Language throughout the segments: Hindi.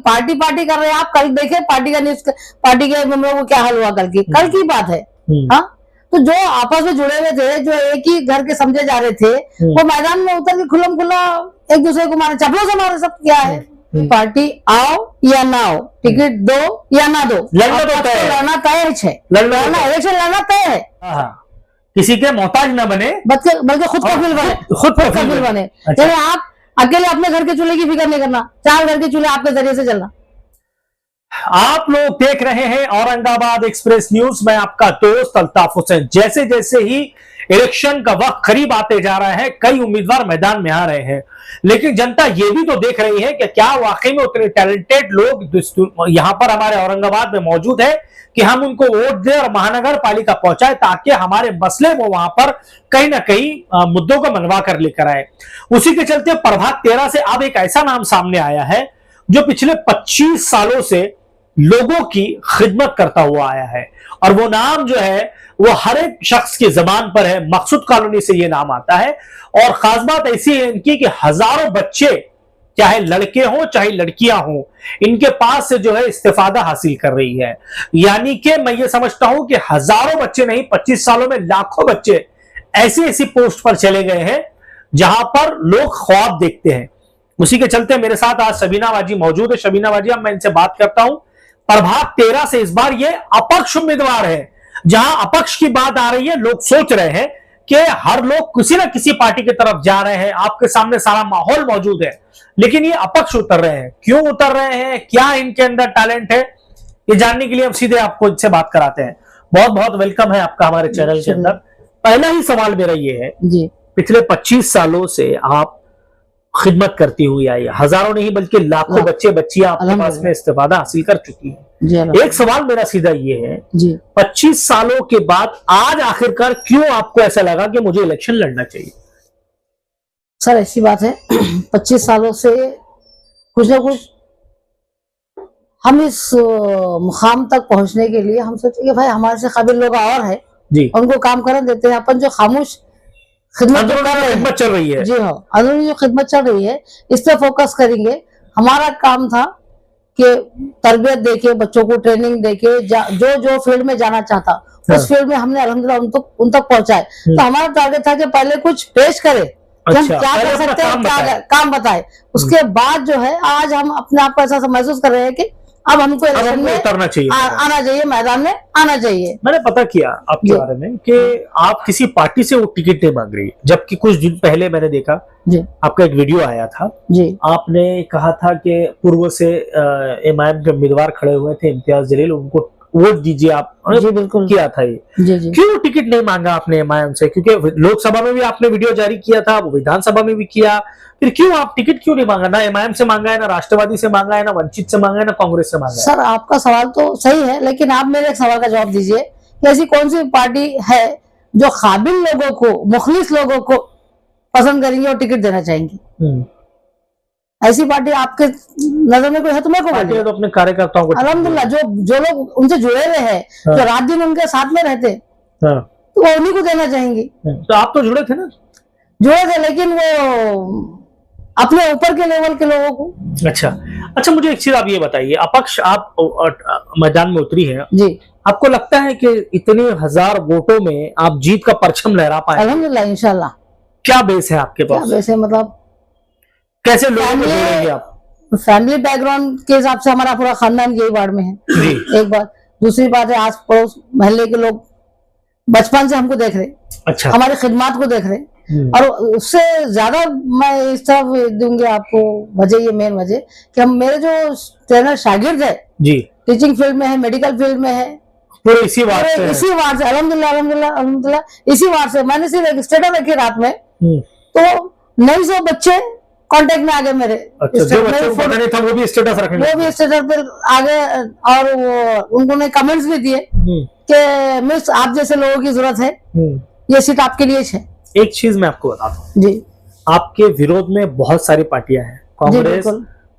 पार्टी पार्टी कर रहे हैं आप। कल देखे पार्टी का न्यूज, पार्टी के मेंबरों को क्या हाल हुआ कल की बात है। हाँ, तो जो आपस में जुड़े हुए थे, जो एक ही घर के समझे जा रहे थे, वो मैदान में उतर के खुल्लम खुल्ला एक दूसरे को मारे, चपलों से मारे। सब क्या है, पार्टी आओ या ना आओ, टिकट दो या ना दो, लड़ना तय है, लड़ना इलेक्शन लड़ना तय है। किसी के मोहताज न बने, बल्कि खुद कफिल बने, खुद कफिल बने। अच्छा। आप अकेले अपने घर के चूल्हे की फिक्र नहीं करना, 4 घर के चूल्हे आपके जरिए से चलना। आप लोग देख रहे हैं औरंगाबाद एक्सप्रेस न्यूज। मैं आपका दोस्त अल्ताफ हुसैन। जैसे जैसे ही इलेक्शन का वक्त करीब आते जा रहा है, कई उम्मीदवार मैदान में आ रहे हैं, लेकिन जनता ये भी तो देख रही है कि क्या वाकई में उतने टैलेंटेड लोग यहां पर हमारे औरंगाबाद में मौजूद है कि हम उनको वोट दें और महानगर पालिका पहुंचाए, ताकि हमारे मसले वो वहां पर कहीं ना कहीं मुद्दों को मनवा कर लेकर आए। उसी के चलते प्रभाग 13 से अब एक ऐसा नाम सामने आया है जो पिछले 25 सालों से लोगों की खिदमत करता हुआ आया है, और वो नाम जो है वो हर एक शख्स की जबान पर है। मकसूद कॉलोनी से ये नाम आता है, और खास बात ऐसी है इनकी कि हजारों बच्चे, चाहे लड़के हों चाहे लड़कियां हों, इनके पास से जो है इस्तिफादा हासिल कर रही है। यानी कि मैं ये समझता हूं कि हजारों बच्चे नहीं, 25 सालों में लाखों बच्चे ऐसी ऐसी पोस्ट पर चले गए हैं जहां पर लोग ख्वाब देखते हैं। उसी के चलते मेरे साथ आज शबीना बाजी मौजूद है। शबीना बाजी, अब मैं इनसे बात करता हूं। प्रभाग 13 से इस बार ये अपक्ष उम्मीदवार है। जहां अपक्ष की बात आ रही है, लोग सोच रहे हैं कि हर लोग किसी ना किसी पार्टी की तरफ जा रहे हैं, आपके सामने सारा माहौल मौजूद है, लेकिन ये अपक्ष उतर रहे हैं। क्यों उतर रहे हैं, क्या इनके अंदर टैलेंट है, ये जानने के लिए हम सीधे आपको इनसे बात कराते हैं। बहुत बहुत वेलकम है आपका हमारे चैनल के अंदर। पहला ही सवाल मेरा ये है जी, पिछले 25 सालों से आप खिदमत करती हुई आई, हजारों नहीं बल्कि लाखों बच्चे बच्चियां आपके पास में इस्तिफादा हासिल कर चुकी हैं। एक सवाल मेरा सीधा ये है जी, 25 सालों के बाद आज आखिरकार क्यों आपको ऐसा लगा कि मुझे इलेक्शन लड़ना चाहिए? सर ऐसी बात है, 25 सालों से कुछ ना कुछ हम इस मुकाम तक पहुंचने के लिए हम सोचे कि भाई हमारे से काबिल लोग और है जी, उनको काम करने देते हैं। अपन जो खामोश खिदमत चल रही है, जी हाँ, अंदरूनी जो खिदमत चल रही है, इस पर फोकस करेंगे। हमारा काम था कि तरबियत देके, बच्चों को ट्रेनिंग देके, जो जो फील्ड में जाना चाहता उस फील्ड में हमने अल्हम्दुलिल्लाह उन तक पहुंचाए। तो हमारा टारगेट था कि पहले कुछ पेश करे, हम क्या कर सकते हैं, क्या काम बताए, उसके बाद जो है आज हम अपने आप को ऐसा महसूस कर रहे हैं कि अब हमको इलेक्शन में उतरना चाहिए, आना चाहिए, मैदान में आना चाहिए। मैंने पता किया आपके बारे में कि आप किसी पार्टी से वो टिकट नहीं मांग रही, जबकि कुछ दिन पहले मैंने देखा जी, आपका एक वीडियो आया था जी, आपने कहा था कि पूर्व से एमआईएम के उम्मीदवार खड़े हुए थे, इम्तियाज जलील, उनको वोट दीजिए आप। जी बिल्कुल किया था ये जी। क्यों टिकट नहीं मांगा आपने एमआईएम से? क्योंकि लोकसभा में भी आपने वीडियो जारी किया था, वो विधानसभा में भी किया, फिर क्यों आप टिकट क्यों नहीं मांगा? ना एमआईएम से मांगा है, ना राष्ट्रवादी से मांगा है, ना वंचित से मांगा है, ना कांग्रेस से मांगा है। सर आपका सवाल तो सही है, लेकिन आप मेरे एक सवाल का जवाब दीजिए कि ऐसी कौन सी पार्टी है जो काबिल लोगों को, मुखलिस लोगों को पसंद करेंगे और टिकट देना चाहेंगे? ऐसी पार्टी आपके नजर में कोई है तो मैं को बोलिए। तो अपने कार्यकर्ताओं को अल्हम्दुलिल्लाह जो लोग उनसे जुड़े हुए हैं, जो रात दिन उनके साथ में रहते, तो वो उन्हीं को देना चाहेंगे। तो आप तो जुड़े थे ना? जुड़े थे, लेकिन वो अपने ऊपर के लेवल के लोगों को। अच्छा, मुझे एक चीज आप ये बताइए, अपक्ष आप मैदान में उतरी है जी, आपको लगता है कि इतने 1000 वोटों में आप जीत का परचम लहरा पाए? अल्हम्दुलिल्लाह, इंशाल्लाह। क्या बेस है आपके पास? क्या बेस है मतलब कैसे लोगों को जोड़ेंगे आप? फैमिली बैकग्राउंड के हिसाब से हमारा पूरा खानदान यही वार्ड में है, एक बात। दूसरी बात है, आस पड़ोस मोहल्ले के लोग बचपन से हमको देख रहे, अच्छा, हमारी खिदमत को देख रहे, और उससे ज्यादा मैं इस तरफ दूंगी आपको वजह, ये मेन वजह कि हम मेरे जो ट्रेनर शागिर्द है जी, टीचिंग फील्ड में है, मेडिकल फील्ड में है, पूरे इसी वार्ड से अल्हम्दुलिल्लाह अल्हम्दुलिल्लाह अल्हम्दुलिल्लाह इसी वार्ड से। मैंने सिर्फ एक स्टेटस रखी रात में, तो 900 बच्चे कांटेक्ट में आ गए मेरे। अच्छा, जो बच्चों को पता नहीं था वो भी स्टेटस रखने, वो भी स्टेटस पे आ गए, और उन्होंने कमेंट्स भी दिए कि मिस आप जैसे लोगों की जरूरत है, ये सीट आपके लिए है। एक चीज मैं आपको बताता हूँ जी, आपके विरोध में बहुत सारी पार्टियां हैं, कांग्रेस,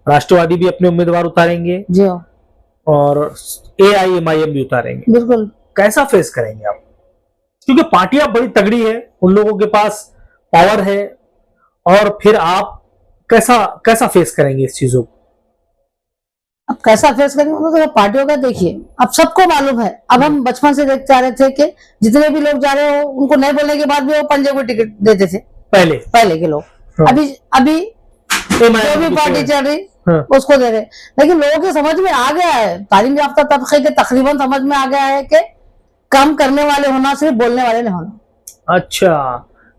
राष्ट्रवादी भी अपने उम्मीदवार उतारेंगे जी, और एआईएमआईएम भी उतारेंगे। बिल्कुल, कैसा फेस करेंगे आप? क्योंकि पार्टियां बड़ी तगड़ी है, उन लोगों के पास पावर है, और फिर आप कैसा फेस करेंगे इस चीजों को? कैसा फेस करेंगे तो पार्टियों का देखिए, अब सबको मालूम है। अब हम बचपन से देखते आ रहे थे कि जितने भी लोग जा रहे हो उनको नहीं बोलने के बाद भी वो पंजे को टिकट देते थे पहले के लोग। हाँ। अभी जो भी पार्टी चल रही हाँ। उसको दे रहे, लेकिन लोगों के समझ में आ गया है, तालीम याफ्ता तबके के तकरीबन समझ में आ गया है कि काम करने वाले होना, सिर्फ बोलने वाले नहीं होना। अच्छा,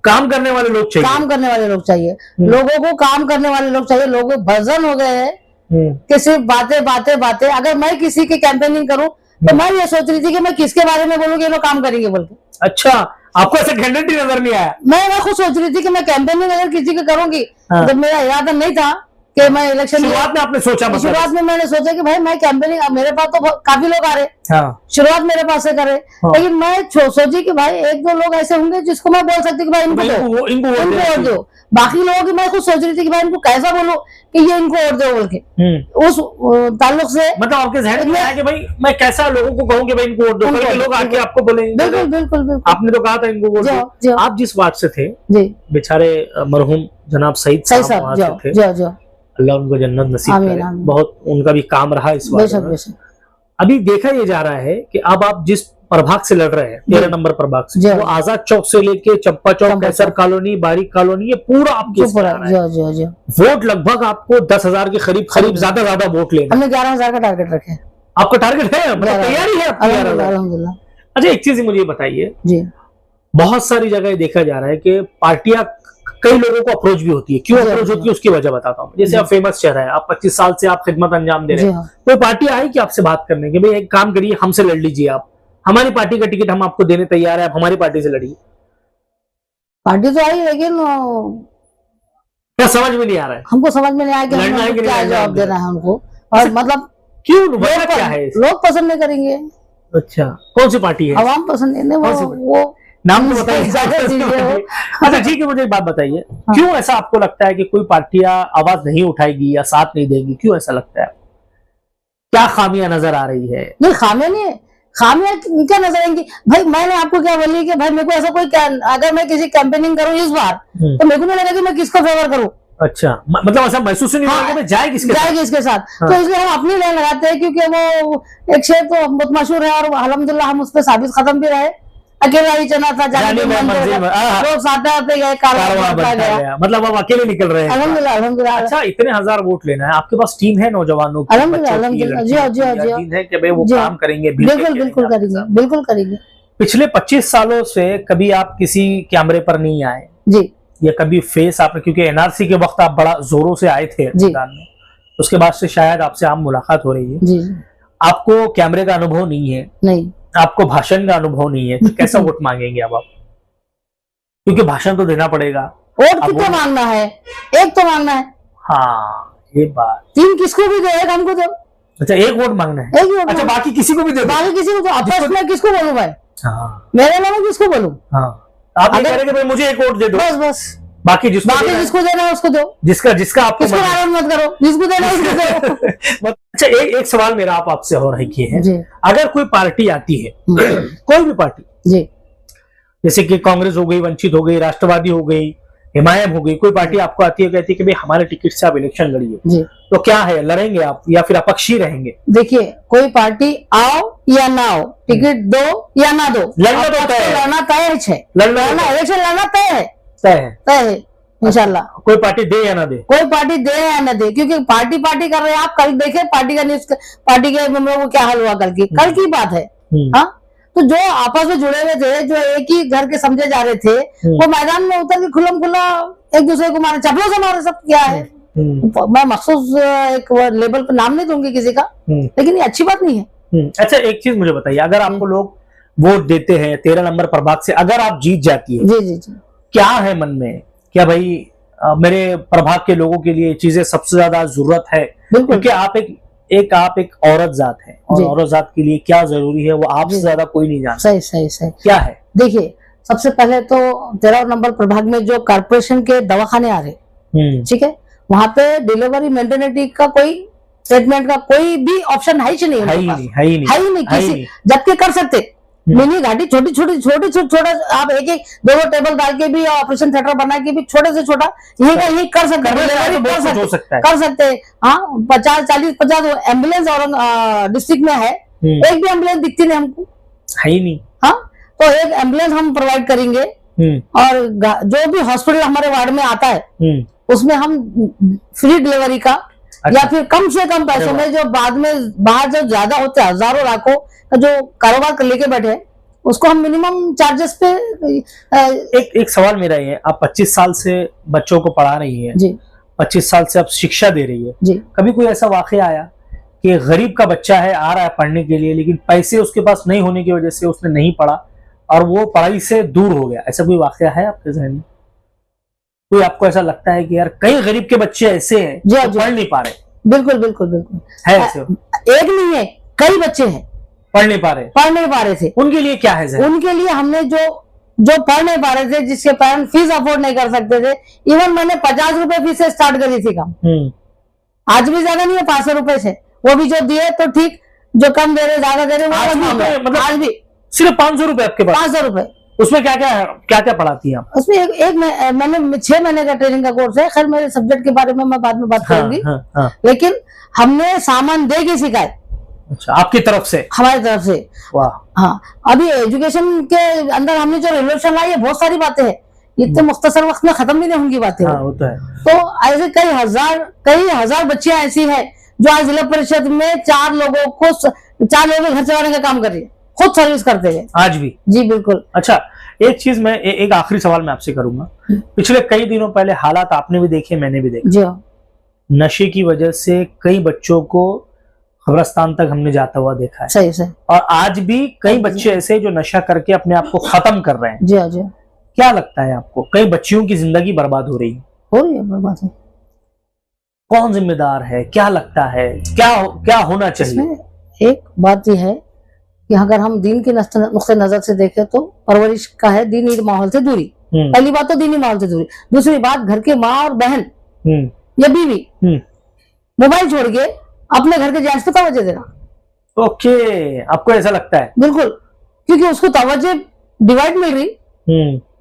काम करने वाले लोग चाहिए। काम करने वाले लोग चाहिए, लोगों को काम करने वाले लोग चाहिए। लोग भजन हो गए हैं कि सिर्फ बातें बातें बातें। अगर मैं किसी की कैंपेनिंग करूं तो मैं ये सोच रही थी कि मैं किसके बारे में बोलूं कि ये लोग काम करेंगे बोल के। अच्छा, आपको ऐसा कैंडिडेट ही नजर नहीं आया? मैं खुद सोच रही थी कि मैं कैंपेनिंग अगर किसी की करूंगी, हाँ। जब मेरा इरादा नहीं था कि मैं इलेक्शन, शुरुआत में आपने सोचा? मतलब शुरुआत में मैंने सोचा कि भाई मैं कैंपेनिंग, मेरे पास तो काफी लोग आ रहे, हाँ। शुरुआत मेरे पास से करे, हाँ। लेकिन मैं सोची कि भाई एक दो लोग ऐसे होंगे जिसको मैं बोल सकती कि भाई इनको वोट दो। बाकी लोगों की मैं खुद सोच रही थी कि भाई इनको कैसा बोलूं कि ये इनको वोट दो बोल के। उस ताल्लुक से मतलब आपके जहन में आया कि भाई मैं कैसा लोगों को कहूँ कि भाई इनको वोट दो, कल के लोग आके आपको बोलेंगे। बिल्कुल बिल्कुल बिल्कुल, आपने तो कहा था इनको वोट दो। आप जिस वार्ड से थे, जी, बेचारे मरहूम जनाब सईद साहब वहां से थे, जो अल्लाह उनको जन्नत नसीब करे। बहुत उनका भी काम रहा इस वार्ड में। अभी देखा ये जा रहा है कि अब आप जिस प्रभाग से लड़ रहे हैं, 13 नंबर प्रभाग से, वो आजाद चौक से लेके चंपा चौक, कैसर कॉलोनी, बारिक कॉलोनी, ये पूरा आपके वोट लगभग आपको 10,000 के करीब ज्यादा वोट लेना। हमने 11,000 का टारगेट रखे। आपका टारगेट है? मतलब तैयारी है आपकी? अल्हम्दुलिल्लाह। अच्छा, एक चीज मुझे बताइए जी, बहुत सारी जगह देखा जा रहा है कि पार्टियां कई लोगों को अप्रोच भी होती है। क्यों अप्रोच होती है उसकी वजह बताता हूँ। जैसे आप फेमस चेहरा है, आप 25 साल से आप खिदमत अंजाम दे रहे हैं, कोई पार्टी आई कि आपसे बात करने के, भाई एक काम करिए, हमसे लड़ लीजिए, आप हमारी पार्टी का टिकट हम आपको देने तैयार है, आप हमारी पार्टी से लड़िए? पार्टी तो आई, लेकिन क्या समझ में नहीं आ रहा है? हमको समझ में नहीं आया कि क्या जवाब देना है उनको, और मतलब क्यों वजह क्या है? लोग पसंद नहीं करेंगे। अच्छा, कौन सी पार्टी है? आवाम पसंद नहीं, वो नाम तो बताइए। अच्छा ठीक है, मुझे एक बात बताइए, क्यों ऐसा आपको लगता है कि कोई पार्टियां आवाज नहीं उठाएगी या साथ नहीं देगी? क्यों ऐसा लगता है? क्या खामियां नजर आ रही है? नहीं, खामियां नहीं है, खामियां क्या नजर आएंगी भाई? मैंने आपको क्या बोली कि भाई मेरे को ऐसा कोई, अगर मैं किसी कैंपेनिंग करूं इस बार, तो मेरे को नहीं लगा कि मैं किसको फेवर करूं। अच्छा, मतलब ऐसा महसूस नहीं होगा कि जाए किसके साथ। तो इसलिए हम अपनी लाइन लगाते हैं, क्योंकि वो एक शेर तो बहुत मशहूर है और अल्हम्दुलिल्लाह हम उस पर साबित खत्म भी रहे। अकेला ही चना था, लोग साथ गए, गया, मतलब आप अकेले निकल रहे हैं। अल्हम्दुलिल्लाह अल्हम्दुलिल्लाह। अच्छा, इतने 1000 वोट लेना है, आपके पास टीम है नौजवानों की? अल्हम्दुलिल्लाह, जी है कि भाई वो काम करेंगे, बिल्कुल करेंगे। पिछले 25 सालों से कभी आप किसी कैमरे पर नहीं आए जी, या कभी फेस आपने, क्योंकि एनआरसी के वक्त आप बड़ा जोरों से आए थे मैदान में, उसके बाद से शायद आपसे आम मुलाकात हो रही है जी। आपको कैमरे का अनुभव नहीं है, नहीं, आपको भाषण का अनुभव नहीं है, तो कैसा वोट मांगेंगे अब आप? क्योंकि भाषण तो देना पड़ेगा। वोट कितना मांगना है? एक तो मांगना है। हाँ, ये बात। 3 किसको भी दो, एक हमको दो। अच्छा, एक वोट मांगना है? एक वोट। अच्छा, बाकी किसी को भी दे दो? बाकी किसी को। आपस में किसको बोलूं भाई? हाँ, मेरे नाम किसको बोलूं? हाँ, आप ये कह रहे कि भाई मुझे एक वोट दे दो, बस बाकी जिसको देना है उसको दो, जिसका आपको मत करो, जिसको देना है उसको दो। अच्छा, एक सवाल मेरा आपसे और है कि है, अगर कोई पार्टी आती है, कोई भी पार्टी जी, जैसे कि कांग्रेस हो गई, वंचित हो गई, राष्ट्रवादी हो गई, हिमायत हो गई, कोई पार्टी आपको आती है, कहती है कि भाई हमारे टिकट से आप इलेक्शन लड़िए, तो क्या है, लड़ेंगे आप या फिर अपक्षी रहेंगे? देखिए, कोई पार्टी आओ या ना आओ, टिकट दो या ना दो, लड़ना तो तय है, लड़ना तय है, लड़ना इलेक्शन लड़ना तय है, तय है इंशाल्लाह। कोई पार्टी दे या ना दे, कोई पार्टी दे या ना दे, क्योंकि पार्टी कर रहे हैं आप। कल देखे पार्टी का न्यूज, पार्टी के मेंबरों को क्या हाल हुआ कल की बात है। हाँ, तो जो आपस में जुड़े हुए थे, जो एक ही घर के समझे जा रहे थे, वो मैदान में उतर के खुल्लम खुल्ला एक दूसरे को मारे, चपलों से मारे, सब क्या है। मैं मखसूस एक लेवल पर नाम नहीं दूंगी किसी का, लेकिन ये अच्छी बात नहीं है। अच्छा, एक चीज मुझे बताइए, अगर आपको लोग वोट देते हैं 13 नंबर प्रभाग से, अगर आप जीत जाती है, जी, क्या है मन में? क्या भाई मेरे प्रभाग के लोगों के लिए चीजें सबसे ज्यादा जरूरत है? क्योंकि आप एक औरत जात है, और औरत जात के लिए क्या जरूरी है वो आपसे ज्यादा कोई नहीं जानता। सही क्या है? देखिए, सबसे पहले तो 13 नंबर प्रभाग में जो कारपोरेशन के दवाखाने आ रहे, ठीक है, वहां पे डिलीवरी मेटर्निटी का कोई ट्रीटमेंट का कोई भी ऑप्शन है ही नहीं, किसी जबकि कर सकते, मिनी घाटी छोटी छोटा आप एक दो टेबल डाल के भी ऑपरेशन थिएटर बना के भी छोटे से छोटा यही कर सकते हैं, कर सकते हैं। हाँ 50 एम्बुलेंस और डिस्ट्रिक्ट में है, एक भी एम्बुलेंस दिखती नहीं हमको, है ही नहीं। हाँ तो एक एम्बुलेंस हम प्रोवाइड करेंगे और जो भी हॉस्पिटल हमारे वार्ड में आता है उसमें हम फ्री डिलीवरी का या फिर कम से कम पैसों में, जो बाद में बाहर जो ज्यादा होते हैं हजारों लाखों का जो कारोबार कर लेके बैठे हैं उसको हम मिनिमम चार्जेस पे। एक सवाल मेरा ये, आप 25 साल से बच्चों को पढ़ा रही है जी, 25 साल से आप शिक्षा दे रही है जी, कभी कोई ऐसा वाकया आया कि गरीब का बच्चा है, आ रहा है पढ़ने के लिए, लेकिन पैसे उसके पास नहीं होने की वजह से उसने नहीं पढ़ा और वो पढ़ाई से दूर हो गया, ऐसा कोई वाकया है आपके जहन में? कोई आपको ऐसा लगता है कि यार कई गरीब के बच्चे ऐसे हैं जो पढ़ नहीं पा रहे? बिल्कुल है ऐसे? एक नहीं है, कई बच्चे हैं पढ़ नहीं पा रहे थे। उनके लिए क्या है? उनके लिए हमने जो पढ़ नहीं पा रहे थे, जिसके पेरेंट्स फीस अफोर्ड नहीं कर सकते थे, इवन मैंने 50 रुपए फीस से स्टार्ट करी थी काम। आज भी ज्यादा नहीं है, 500 रुपए से, वो भी जो दिए तो ठीक, जो कम दे रहे ज्यादा दे रहे मतलब आज भी सिर्फ 500 रुपए आपके पास? 500 रुपए। उसमें क्या पढ़ाती हैं आप? उसमें मैंने 6 महीने का ट्रेनिंग का कोर्स है, खैर मेरे सब्जेक्ट के बारे में मैं बाद में बात करूंगी। लेकिन हमने सामान दे के सिखाए। अच्छा, आपकी तरफ से? हमारी तरफ से। वाह। हाँ, अभी एजुकेशन के अंदर हमने जो रिवोल्यूशन लाई है, बहुत सारी बातें हैं, इतने मुख्तसर वक्त में खत्म भी नहीं होंगी बातें। हाँ, वो तो है। तो ऐसे कई हजार बच्चियां ऐसी हैं जो आज जिला परिषद में 4 लोगों के घर चलाने का काम कर रही है, खुद सर्विस करते हैं आज भी। जी बिल्कुल। अच्छा, एक चीज मैं एक आखिरी सवाल मैं आपसे करूंगा। पिछले कई दिनों पहले हालात आपने भी देखे, मैंने भी देखे जी। नशे की वजह से कई बच्चों को कब्रिस्तान तक हमने जाता हुआ देखा है। सही। और आज भी कई बच्चे ऐसे जो नशा करके अपने आप को खत्म कर रहे हैं। जी। क्या लगता है आपको, कई बच्चियों की जिंदगी बर्बाद हो रही है? बर्बाद है। कौन जिम्मेदार है? क्या लगता है, क्या होना चाहिए? एक बात यह है कि अगर हम दीन के नुक्ते नजर से देखें तो परवरिश का है दीनी माहौल से दूरी। पहली बात तो दीनी माहौल से दूरी। दूसरी बात, घर के माँ और बहन या बीवी मोबाइल छोड़ के अपने घर के जेंट्स पे तवज्जो देना। ओके, आपको ऐसा लगता है? बिल्कुल, क्योंकि उसको तवज्जो डिवाइड मिल रही,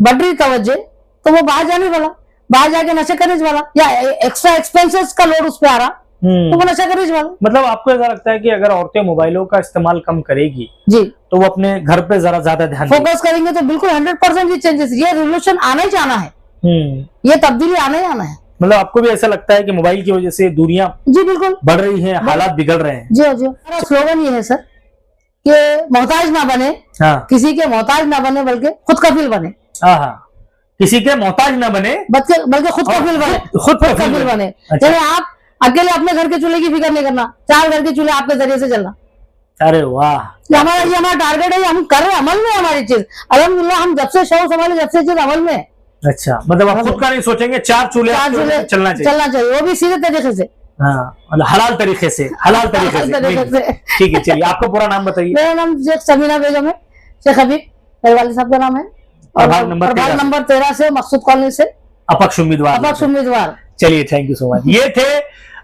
बढ़ रही तवज्जो, तो वो बाहर जाने वाला, बाहर जाके नशा करने वाला, या एक्स्ट्रा एक्सपेंसेस का लोड उस पर आ रहा तो वो नशा करने वाला। मतलब आपको ऐसा लगता है कि अगर औरतें मोबाइलों का इस्तेमाल कम करेगी जी तो वो अपने घर पे जरा ज्यादा ध्यान फोकस करेंगे तो बिल्कुल 100% ये चेंजेस, ये रिवोल्यूशन आना ही जाना है, ये तब्दीली आना ही आना है। मतलब आपको भी ऐसा लगता है कि मोबाइल की वजह से दूरियां जी बिल्कुल बढ़ रही हैं, हालात बिगड़ रहे हैं? जी। हमारा स्लोगन ये है सर कि मोहताज ना बने, किसी के मोहताज ना बने, बल्कि खुद कफील बने। किसी के मोहताज ना बने बल्कि खुद कफील बने, खुद कफील बने। जैसे आप अकेले अपने घर के चूल्हे की फिक्र नहीं करना, 4 घर के चूल्हे आपके जरिए से चलना। अरे वाह, ये हमारा टारगेट है, हम कर रहे हैं, अमल में हमारी चीज। अल्हम्दुलिल्लाह हम जब से शौक संभाले जब से चीज अमल में। अच्छा, मतलब आप खुद का नहीं सोचेंगे, 4 चूल्हे चलना चाहिए, वो भी सीधे तरीके से। हाँ, हलाल तरीके से। ठीक है, चलिए आपका पूरा नाम बताइए। मेरा नाम शेख समीना बेगम है, शेख हबीब मेरे वाले साहब का नाम है, और प्रभाग नंबर 13 से, मकसूद कॉलोनी से, अपक्ष उम्मीदवार। चलिए, थैंक यू सो मच। ये थे,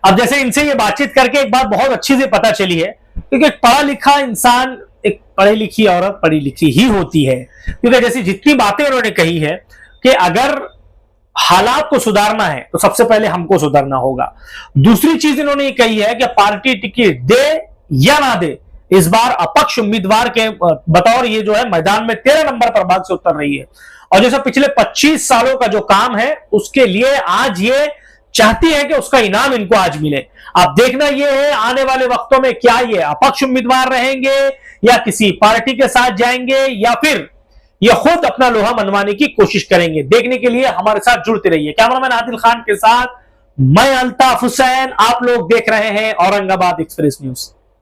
अब जैसे इनसे ये बातचीत करके एक बात बहुत अच्छी से पता चली है, क्योंकि एक पढ़ा लिखा इंसान, एक पढ़ी लिखी औरत पढ़ी लिखी ही होती है। क्योंकि जैसी जितनी बातें उन्होंने कही है कि अगर हालात को सुधारना है तो सबसे पहले हमको सुधरना होगा। दूसरी चीज इन्होंने ये कही है कि पार्टी टिकट दे या ना दे, इस बार अपक्ष उम्मीदवार के बतौर ये जो है मैदान में 13 नंबर प्रभाग से उतर रही है। और जैसे पिछले 25 सालों का जो काम है उसके लिए आज ये चाहती है कि उसका इनाम इनको आज मिले। अब देखना यह है आने वाले वक्तों में क्या ये अपक्ष उम्मीदवार रहेंगे या किसी पार्टी के साथ जाएंगे या फिर ये खुद अपना लोहा मनवाने की कोशिश करेंगे। देखने के लिए हमारे साथ जुड़ते रहिए। कैमरामैन आदिल खान के साथ मैं अल्ताफ हुसैन, आप लोग देख रहे हैं औरंगाबाद एक्सप्रेस न्यूज।